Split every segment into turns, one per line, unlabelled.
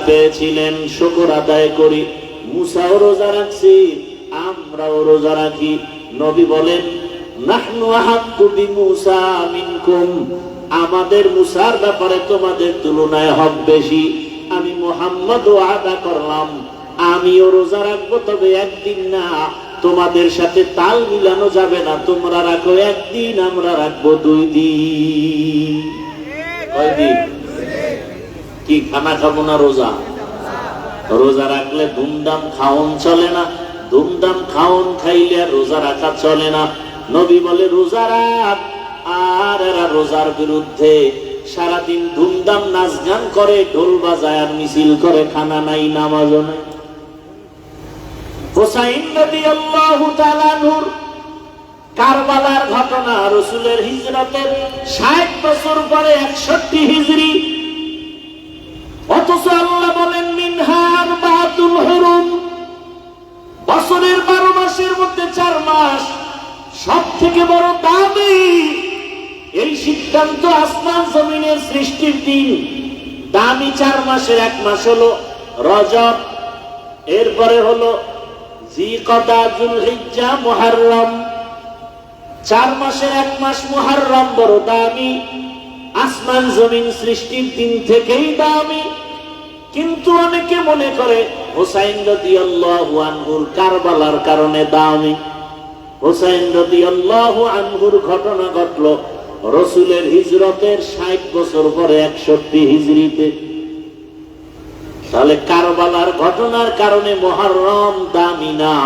পেয়েছিলেন, শুকর আদায় করি। মুসাও রোজা রাখছি, আমরাও রোজা রাখি। নবী বলেন, নাহনু আহাক্কু বিমূসা মিনকুম, আমাদের মুসার ব্যাপারে তোমাদের তুলনায় হক বেশি। আমি মুহাম্মদ ওয়াদা করলাম আমিও রোজা রাখবো, তবে একদিন না, তোমাদের সাথে তাল মিলানো যাবে না। তোমরা রাখো একদিন, আমরা রাখবো 2 দিন। কয়দিন? কি খানা খাবো না? রোজা। রোজা রাখলে ধুমধাম খাওন চলে না, ধুমধাম খাওন খাইলে রোজা রাখা চলে না। নবী বলে রোজা রাখ। আর এরা রোজার বিরুদ্ধে সারাদিন ধুমধাম নাচ গান করে, ঢোল বাজায় আর মিছিল করে, খানা নাই, নামাজও নাই। হুসাইন রাদিয়াল্লাহু তাআলা নূর কারবালার ঘটনা, রাসূলের হিজরতের 60 বছর পরে 61 হিজরি। অথচ আল্লাহ বলেন মিনহা আরবাতুল হুরুম, বছরের 12 মাসের মধ্যে 4 মাস সব থেকে বড় দামি। এই সিদ্ধান্ত আসমান জমিনের সৃষ্টির দিন। দামি 4 মাসের 1 মাস হলো রজব, এরপরে হলো জিকদা, যুলহিজ্জা, মুহররম। 4 মাসের 1 মাস মুহররম বড় দামি, আসমান জমিন সৃষ্টির দিন থেকেই দামি। কিন্তু অনেকে মনে করে হুসাইন রাদিয়াল্লাহু আনহুর কারবালার কারণে দামি। হুসাইন রাদিয়াল্লাহু আনহুর ঘটনা ঘটলো রাসূলের হিজরতের 60 বছর পরে 61 হিজরিতে। তাহলে কারবালার ঘটনার কারণে মুহররম দামি না,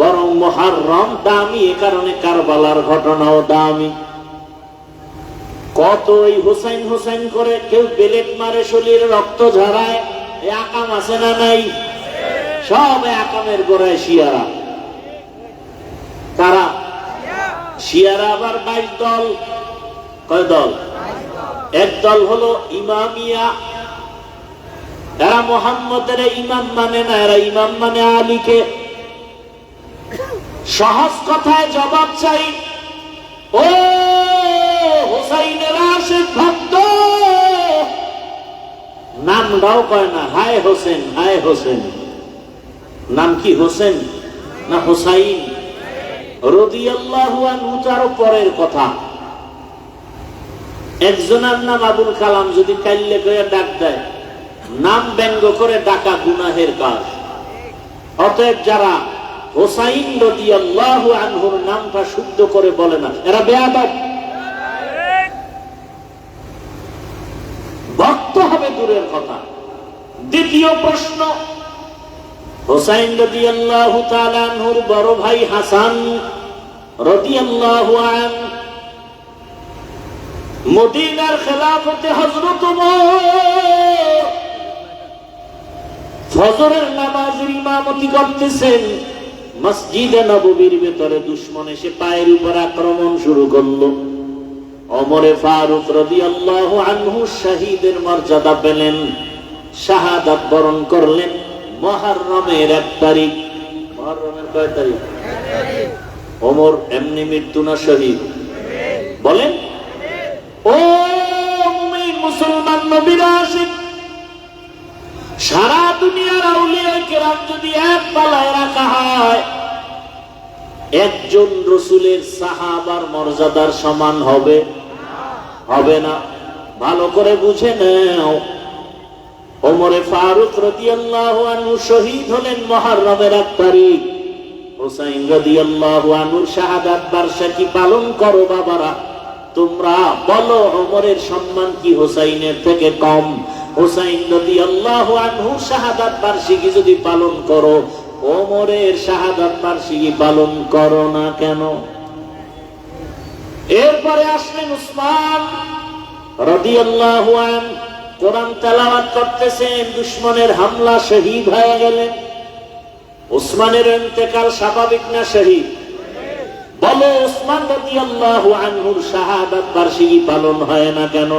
বরং মুহররম দামি এ কারণে কারবালার ঘটনাও দামি। কত এই হুসাইন হুসাইন করে কেউ বেলেট মারে, শরীরে রক্ত ঝরায়, এই আকাম আছে না নাই? সব আকামের গোড়ায় শিয়ারা। তারা শিয়ারা আবার 22 দল। কয় দল? 1 দল হলো ইমামিয়া, এরা মুহাম্মদের ইমাম মানে না, এরা ইমাম মানে আলীকে। সহজ কথায় জবাব চাই, ও হুসাইনের আশিক ভক্ত, নামটাও কয় না, হায় হোসেন, হায় হোসেন। নাম কি হোসেন না হুসাইন? রাদিয়াল্লাহু আনহু তারও পরের কথা। একজনের নাম আবুল কালাম যদি কাইল্লে করে ডাক দেয়, নাম ব্যঙ্গ করে ডাকা গুনাহের কাজ। অতএব যারা হুসাইন রাদিয়াল্লাহু আনহুর নামটা শুদ্ধ করে বলে না, এরা বেয়াদব। ভক্ত হবে দূরের কথা। দ্বিতীয় প্রশ্ন, হুসাইন রাদিয়াল্লাহু তাআলা আনহুর বড় ভাই হাসান রাদিয়াল্লাহু আনহু মদিনার খেলাফতে হযরত ওমর ফজরের নামাজের ইমামতি করতেছেন। মসজিদে নববীর ভেতরে দুশমন এসে পায়ের উপর আক্রমণ শুরু করলো। ওমরে ফারুক রাদিয়াল্লাহু আনহু শহীদের মর্যাদা পেলেন, শাহাদাত বরণ করলেন মুহররমের 1 তারিখ। মুহররমের কয় তারিখ? 1 তারিখ। ওমর এমনি মৃত্যু না শহীদ? বলেন। ও মুমিন মুসলমান নবীর আশিক, সারা দুনিয়ার আউলিয়া কেরাম যদি এক পালায় রাখা হয়, একজন রাসূলের সাহাবার মর্যাদার সমান হবে? হবে না। ভালো করে বুঝে নাও। ওমরে ফারুক রাদিয়াল্লাহু আনহু শহীদ হলেন মুহররমের 1 তারিখ। হুসাইন রাদিয়াল্লাহু আনহুর শাহাদাত বার্ষিকী পালন করো বাবারা। তোমরা বলো ওমরের সম্মান কি হুসাইনের থেকে কম? হুসাইন রাদিয়াল্লাহু আনহু শাহাদাত বার্ষিকী যদি পালন করো, ওমরের শাহাদাত বার্ষিকী পালন করো না কেন? এরপরে আসলেন উসমান রাদিয়াল্লাহু আনহু, কোরআন তেলাওয়াত করতেছেন, দুশমনের হামলা, শহীদ হয়ে গেলেন। উসমানের ইন্তেকাল স্বাভাবিক না শহীদ? বলো উসমান রাদিয়াল্লাহু আনহুর শাহাদাত বার্ষিকী পালন হয় না কেন?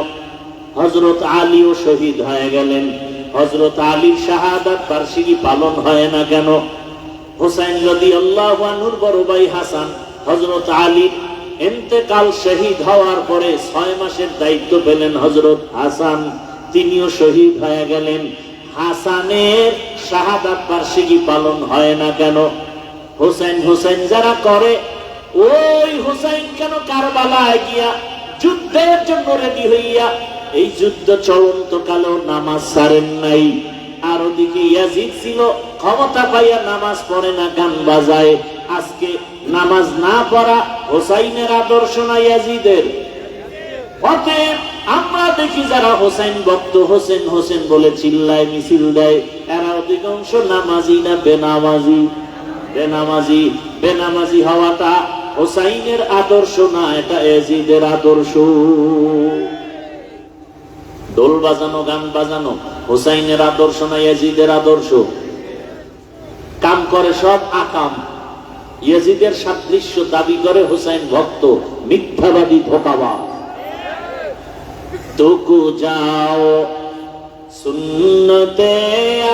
হযরত আলীও শহীদ হয়ে গেলেন, হযরত আলীর শাহাদাত বার্ষিকী পালন হয় না কেন? হুসাইন রাদিয়াল্লাহু আনহুর বড় ভাই হাসান হযরত আলীর ইন্তেকাল শহীদ হওয়ার পরে 6 মাসের দায়িত্ব পেলেন হযরত হাসান, তিনিও শহীদ হয়ে গেলেন। হাসানের শাহাদাত বার্ষিকী পালন হয় না কেন? হোসেন হোসেন যারা করে, ওই হোসেন কেন কারবালায় গিয়া যুদ্ধের জন্য রেডি হইয়া এই যুদ্ধ চলন্ত কালেও নামাজ ছাড়েন নাই? আর ওদিকে ইয়াজিদ ছিল, ক্ষমতা পাইয়া নামাজ পড়ে না, গান বাজায়। আজকে নামাজ না পড়া হোসাইনের আদর্শ না ইয়াজিদের? অতএব আমরা দেখি যারা হোসেন ভক্ত, হোসেন হোসেন বলে চিল্লায়, মিছিল দেয়, এরা অধিকাংশ নামাজি না বেনামাজি? বেনামাজি। বেনামাজি হওয়াটা হোসাইনের আদর্শ না, এটা ইয়াজিদের আদর্শ। দোল বাজানো, গান বাজানো হোসাইনের আদর্শ না ইয়াজিদের আদর্শ? কাম করে সব আকাম। ইয়াজিদের সাদৃশ্য দাবি করে হোসাইন ভক্ত, মিথ্যাবাদী, ধোঁকাবাজ। तुकु जाओ सुन्नते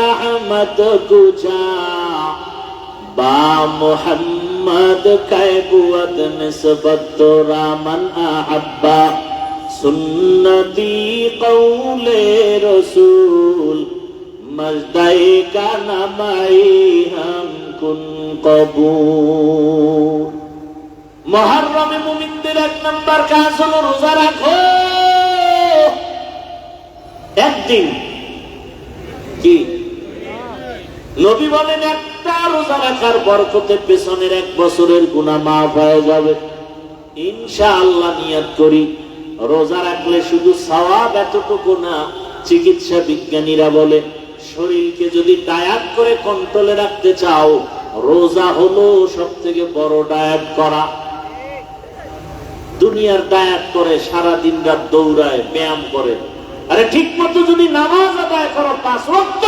अहमद कुजा बा मुहम्मद कैबुअत निस्बत रामन अहब्बा सुन्नती कौले रसूल मजदाई का नमाई हम कुन कबूल। मुहर्रमे मुमिनদের এক নাম্বার কাজ হলো রোজা রাখো। একদিন কি নবী বলেন, একটা রোজা রাখার বরকতে পেছনের 1 বছরের গুনাহ মাফ হয়ে যাবে ইনশাআল্লাহ। নিয়ত করি, রোজা রাখলে শুধু সওয়াব এতটুকু না, চিকিৎসা বিজ্ঞানীরা বলে শরীরকে যদি ডায়েট করে কন্ট্রোলে রাখতে চাও, রোজা হলো সবথেকে বড় ডায়েট করা। দুনিয়ার ডায়েট করে, সারা দিন রাত দৌড়ায়, ব্যায়াম করে। আরে ঠিক মতো যদি নামাজ আদায় করো 5 ওয়াক্ত,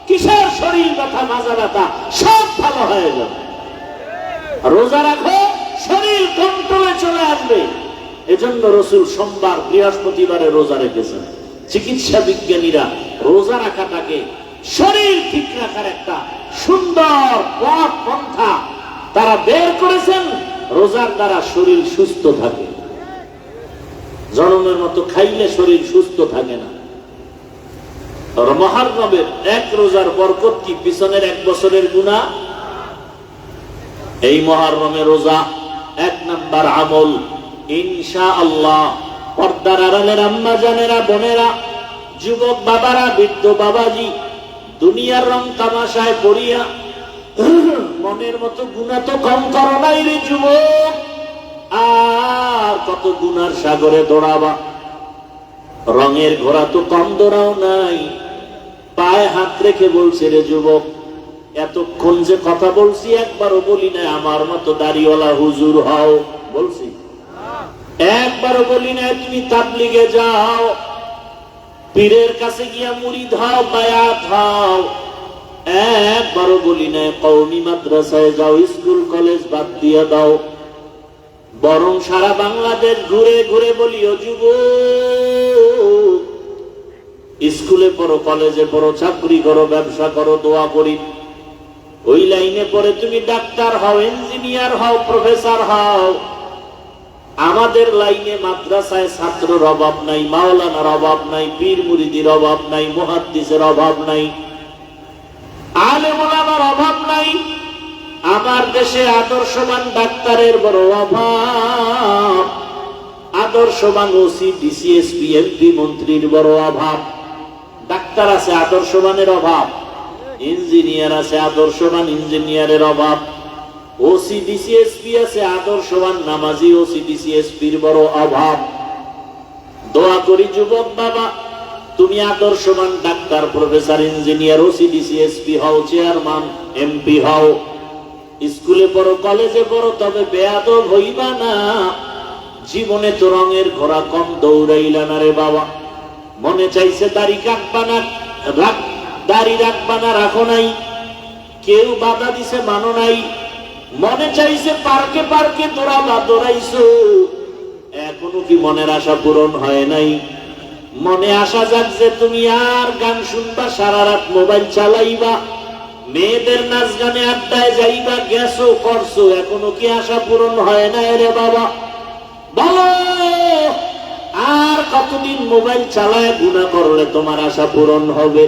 কিসের শরীর ব্যথা, মাজা ব্যথা, সব ভালো হয়ে যাবে। রোজা রাখো, শরীর কন্ট্রোলে চলে আসবে। এজন্য রাসূল সোমবার, বৃহস্পতিবারে রোজা রেখেছেন। চিকিৎসা বিজ্ঞানীরা রোজা রাখাটাকে শরীর ঠিক রাখার একটা সুন্দর পথ পন্থা তারা বের করেছেন। রোজার দ্বারা শরীর সুস্থ থাকে। জনমের মতো খাইলে শরীর সুস্থ থাকে না। মুহররমের 1 রোজার বরকত কি পিছনের 1 বছরের গুনাহ? এই মুহররমে রোজা 1 নাম্বার আমল ইনশাআল্লাহ। পর্দার আড়ালের আম্মা জানেরা, বোনেরা, যুবক বাবারা, বৃদ্ধ বাবাজি, দুনিয়ার রং তামাশায় পড়িয়া মনের মতো গুনাহ তো কম করো নাই রে যুবক। আর কত গুনার সাগরে দৌড়াবা। রঙের ঘোড়া তো কম দৌড়াও নাই। পায়ে হাত রেখে বলছে, রে যুবক, এতক্ষণ যে কথা বলছি একবারও বলি না আমার মতো দাড়িওয়ালা হুজুর হও। বলছি? একবারও বলি না তুমি তাবলিগে যাও, পীরের কাছে গিয়া মুরিদ হও, বায়াত হও। একবারও বলি না কওমি মাদ্রাসায় যাও, স্কুল কলেজ বাদ দিয়ে দাও। বরং সারা বাংলাদেশ ঘুরে ঘুরে বলি, ও যুবক, স্কুলে পড়ো, কলেজে পড়ো, চাকরি করো, ব্যবসা করো, দোয়া করি। ওই লাইনে পড়ে তুমি ডাক্তার হও, ইঞ্জিনিয়ার হও, প্রফেসর হও। আমাদের লাইনে মাদ্রাসায় ছাত্রের অভাব নাই, মাওলানার অভাব নাই, পীর মুরিদির অভাব নাই, মুহাদ্দিসের অভাব নাই, আলেম ওলামার অভাব নাই। আমার দেশে আদর্শবান ডাক্তারের বড় অভাব, আদর্শবান ওসি, ডিসি, এসপি, এমপি, মন্ত্রীর বড় অভাব। ডাক্তার আছে, আদর্শবানের অভাব। ইঞ্জিনিয়ার আছে, আদর্শবান ইঞ্জিনিয়ারের অভাব। ওসি, ডিসি, এসপি আছে, আদর্শবান নামাজি ওসি, ডিসি, এসপির বড় অভাব। দোয়া করি যুবক বাবা, তুমি আদর্শবান doctor, professor, engineer, OC, DC, SP হও, চেয়ারম্যান, এমপি হও। স্কুলে পড়ো, কলেজে পড়ো, তবে বেয়াদব হইবা না। জীবনে তো রঙের ঘোড়া কম দৌড়াইলা না রে বাবা। মনে চাইছে দাড়ি কাটবা না, দাড়ি রাখবা না, রাখো নাই। কেউ বাধা দিছে, মানো নাই। মনে চাইছে পার্কে পার্কে দৌড়াবা, দৌড়াইছো। এখনো কি মনের আশা পূরণ হয় নাই? মনে আসা যাক যে তুমি আর গান শুনবা, সারা রাত মোবাইল চালাইবা, মেয়েদের নাচ গানে আড্ডায় যাইবা, গেছো, করছো। এখনো কি আশা পূরণ হয় না রে বাবা? বলো, আর কতদিন মোবাইল চালায় গুনাহ করলে তোমার আশা পূরণ হবে?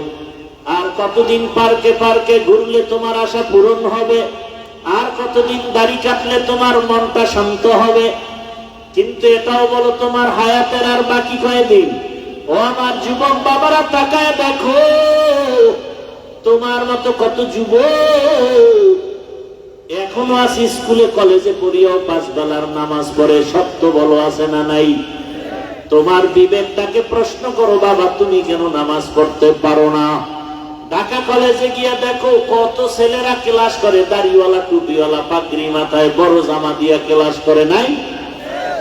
আর কতদিন পার্কে পার্কে ঘুরলে তোমার আশা পূরণ হবে, আর কতদিন দাড়ি কাটলে তোমার মনটা শান্ত হবে। কিন্তু এটাও বলো, তোমার হায়াতের আর বাকি কয়দিন? ও আমার যুবক বাবারা, তাকায় দেখো তোমার মতো কত যুবক এখনো আছে স্কুলে কলেজে পড়িয়াও 5 বেলার নামাজ পড়ে। সত্য বলো, আছে না নাই? তোমার বিবেকটাকে প্রশ্ন করো, বাবা তুমি কেন নামাজ পড়তে পারো না? ঢাকা কলেজে গিয়া দেখো কত ছেলেরা ক্লাস করে, দাড়িওয়ালা টুপিওয়ালা পাগড়ি মাথায় বড় জামা দিয়া ক্লাস করে, নাই?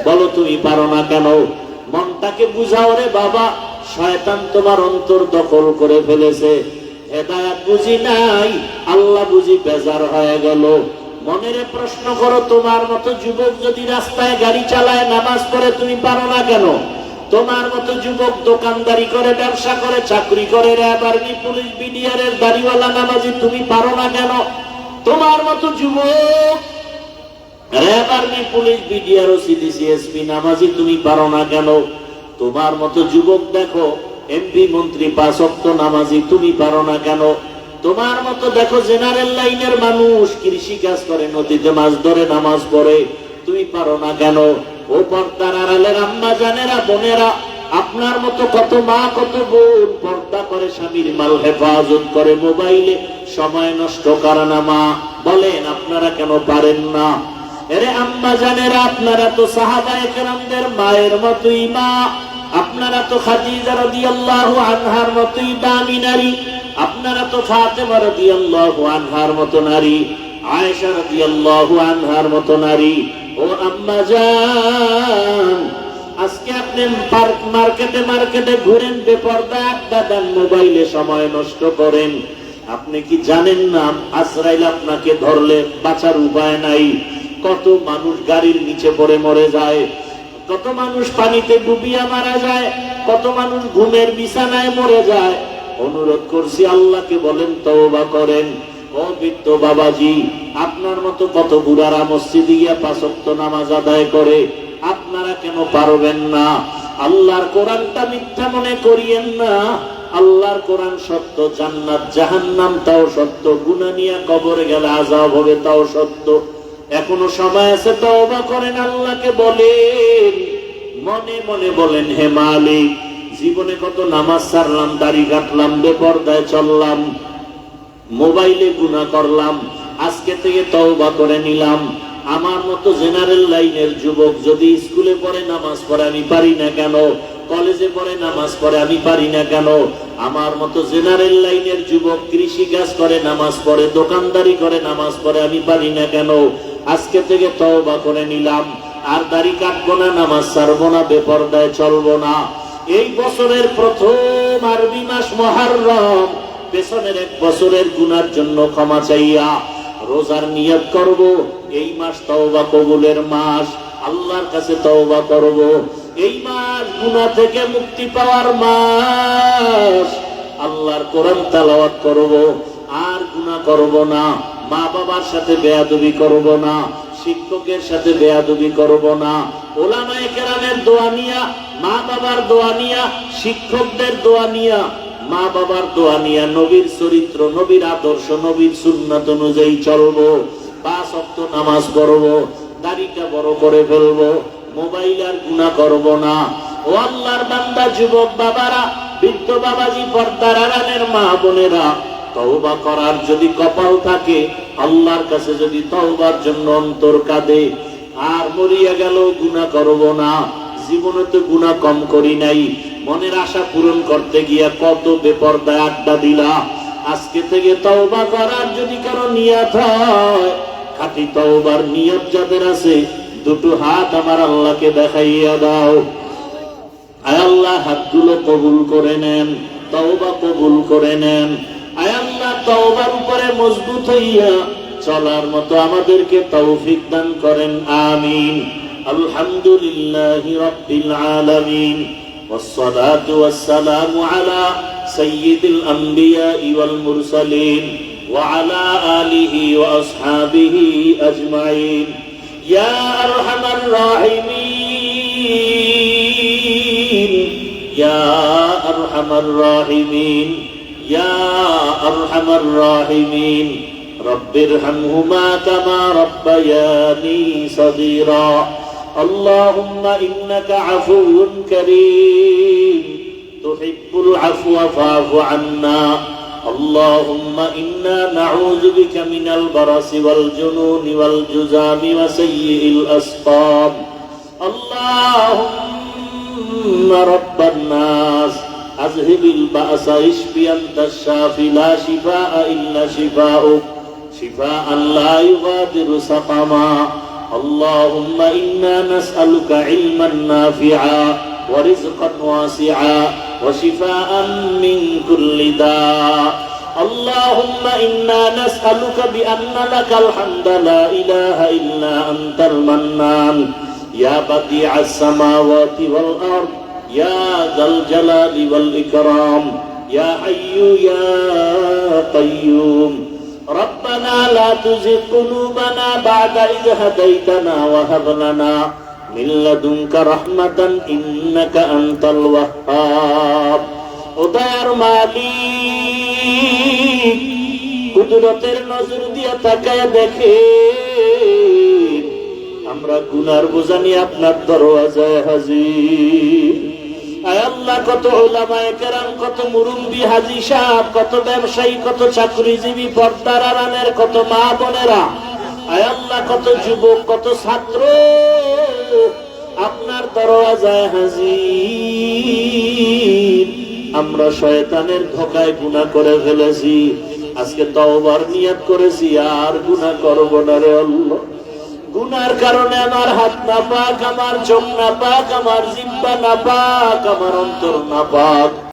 বলো তুমি পারো না কেন? মনটাকে বুঝাও রে বাবা, শয়তান তোমার অন্তর দখল করে ফেলেছে। হেদায়েত বুঝি নাই, আল্লাহ বুঝি বেজার হয়ে গেল। মনেরে প্রশ্ন করো, তোমার মতো যুবক যদি রাস্তায় গাড়ি চালায় নামাজ পড়ে, তুমি পারো না কেন? তোমার মতো যুবক দোকানদারি করে, ব্যবসা করে, চাকরি করে, র্যাব আর্মি পুলিশ বিডিআরের দাড়িওয়ালা নামাজি, তুমি পারো না কেন? তোমার মতো যুবক র্যাব আর্মি পুলিশ বিডিআর ও সিডিসিএসপি নামাজি, তুমি পারো না কেন? তোমার মতো যুবক দেখো এমপি মন্ত্রী 5 ওয়াক্ত নামাজি, তুমি পারো না কেন? তোমার মতো দেখো জেনারেল লাইনের মানুষ কৃষি কাজ করে, নদীতে মাছ ধরে, নামাজ পড়ে, তুমি পারো না কেন? ও পর্দার আড়ালের আম্মা জানেরা, বোনেরা, আপনার মতো কত মা কত বোন পর্দা করে, স্বামীর মাল হেফাজত করে, মোবাইলে সময় নষ্ট করে না। মা বলেন আপনারা কেন পারেন না? এরে আম্মা জানেরা, আপনারা তো সাহাবায়ে কেরামদের মায়ের মতোই মা, আপনারা তো খাদিজা রাদিয়াল্লাহু আনহার মতোই দামি নারী, আপনারা তো ফাতেমা রাদিয়াল্লাহু আনহার মতো নারী, আয়েশা রাদিয়াল্লাহু আনহার মতো নারী। ও আম্মা জান, আজকে আপনি মার্কেটে মার্কেটে ঘুরেন, বেপরদা আড্ডা দেন, মোবাইলে সময় নষ্ট করেন। আপনি কি জানেন না আজরাইল আপনাকে ধরলে বাঁচার উপায় নাই? কত মানুষ গাড়ির নিচে পড়ে মরে যায়, কত মানুষ পানিতে ডুবিয়া মারা যায়, কত মানুষ ঘুমের বিছানায় মরে যায়। অনুরোধ করছি আল্লাহকে বলেন, তওবা করেন। ও বৃদ্ধ বাবাজি, আপনার মতো কত বুড়ারা মসজিদে গিয়া 5 ওয়াক্ত নামাজ আদায় করে, আপনারা কেন পারবেন না? আল্লাহর কোরআনটা মিথ্যা মনে করিয়েন না। আল্লাহর কোরআন সত্য, জান্নাত জাহান্নাম তাও সত্য, গুনাহ নিয়ে কবরে গেলে আযাব হবে তাও সত্য। এখনো সময় আছে, তওবা করেন, আল্লাহকে বলেন, মনে মনে বলেন, হে মালিক, জীবনে কত নামাজ ছাড়লাম, দাড়ি কাটলাম, বেপরদায় চললাম, মোবাইলে গুনাহ করলাম, আজকে থেকে তওবা করে নিলাম। আমার মতো জেনারেল লাইনের যুবক যদি স্কুলে পড়ে নামাজ পড়ে, আমি পারি না কেন? কলেজে পড়ে নামাজ পড়ে, আমি পারি না কেন? আমার মতো জেনারেল লাইনের যুবক কৃষি কাজ করে নামাজ পড়ে, দোকানদারি করে নামাজ পড়ে, আমি পারি না কেন? আজকে থেকে তওবা করে নিলাম, আর দাড়ি কাটবো না, নামাজ ছাড়বো না, বেপরদায় চলবো না। এই বছরের প্রথম আরবি মাস মুহররম, পেছনের 1 বছরের গুনার জন্য ক্ষমা চাইয়া রোজার নিয়ত করব। এই মাস তওবা কবুলের মাস, আল্লাহর কাছে তওবা করব। এই মাস গুনাহ থেকে মুক্তি পাওয়ার মাস, আল্লাহর কোরআন তেলাওয়াত করব, আর গুনাহ করব না, মা বাবার সাথে বেয়াদবি করব না, শিক্ষকের সাথে বেয়াদবি করব না, ওলামায়ে কেরামের দোয়া নিয়া, মা বাবার দোয়া নিয়া, শিক্ষকদের দোয়া নিয়া, মা বাবার দোয়া নিয়া, নবীর চরিত্র, নবীর আদর্শ, নবীর সুন্নাত অনুযায়ী চলবো, 5 ওয়াক্ত নামাজ পড়বো, দাড়িটা বড় করে ফেলবো, মোবাইল আর গুনাহ করব না। ও আল্লাহর বান্দা, যুবক বাবারা, বৃদ্ধ বাবাজি, পর্দার আড়ালের মা বোনেরা, তওবা করার যদি কপাল থাকে, আল্লাহর কাছে যদি তওবার জন্য অন্তর কাঁদে, আর মরিয়া গেল গুনাহ করব না। জীবনে তো গুনাহ কম করি নাই, মনের আশা পূরণ করতে গিয়া কত বেপরদায় আড্ডা দিলা। আজকে থেকে তওবা করার যদি কারো নিয়ত হয়, খাঁটি তওবার নিয়ত যাদের আছে, 2 হাত আমার আল্লাহকে দেখাইয়া দাও। আয় আল্লাহ, হাতগুলো কবুল করে নেন, তওবা কবুল করে নেন। আয় আল্লাহ, তওবার উপরে মজবুত হইয়া চলার মতো আমাদেরকে তৌফিক দান করেন, আমিন। আলহামদুলিল্লাহি রাব্বিল আলামিন, والصلاة والسلام على سيد الأنبياء والمرسلين وعلى آله وأصحابه أجمعين يا أرحم الراحمين يا أرحم الراحمين يا আরহামার রাহিমিন। রব্বিরহামহুমা কামা রাব্বায়ানি সগীরা। আল্লাহুম্মা ইন্নাকা আফুউন কারীম তুহিব্বুল আফওয়া ফা'ফু আন্না। اللهم إنا نعوذ بك من البرص والجنون والجذام وسيء الأسقام. اللهم رب الناس أذهب البأس واشف أنت الشافي لا شفاء إلا شفاؤك شفاء لا يغادر سقما. اللهم إنا نسألك علما نافعا ورزقا واسعا وشفاء من كل داء. اللهم إنا نسألك بأن لك الحمد لا إله إلا أنت المنان يا بديع السماوات والأرض يا ذا الجلال والإكرام يا حي يا قيوم. ربنا لا تزغ قلوبنا بعد إذ هديتنا وهب لنا من لدنك رحمة إنك أنت الوهاب. ও দয়ার মালিক, কুদরতের নজর দিয়ে তাকায় দেখে আমরা গুনার বোঝা নিয়ে আপনার দরওয়াজায় হাজির। আয় আল্লাহ, কত উলামায়ে কেরাম, কত মুরব্বি হাজী সাহেব, কত ব্যবসায়ী, কত চাকরিজীবী, পর্দার আড়ালের কত মা বোনেরা, আয় আল্লাহ, কত যুবক, কত ছাত্র আপনার দরওয়াজায় হাজির। আমরা শয়তানের ধোঁকায় গুনাহ করে ফেলেছি, আজকে তওবার নিয়ত করেছি আর গুনাহ করব না রে আল্লাহ। গুনার কারণে আমার হাত নাপাক, আমার চোখ নাপাক, আমার জিহ্বা নাপাক, আমার অন্তর নাপাক।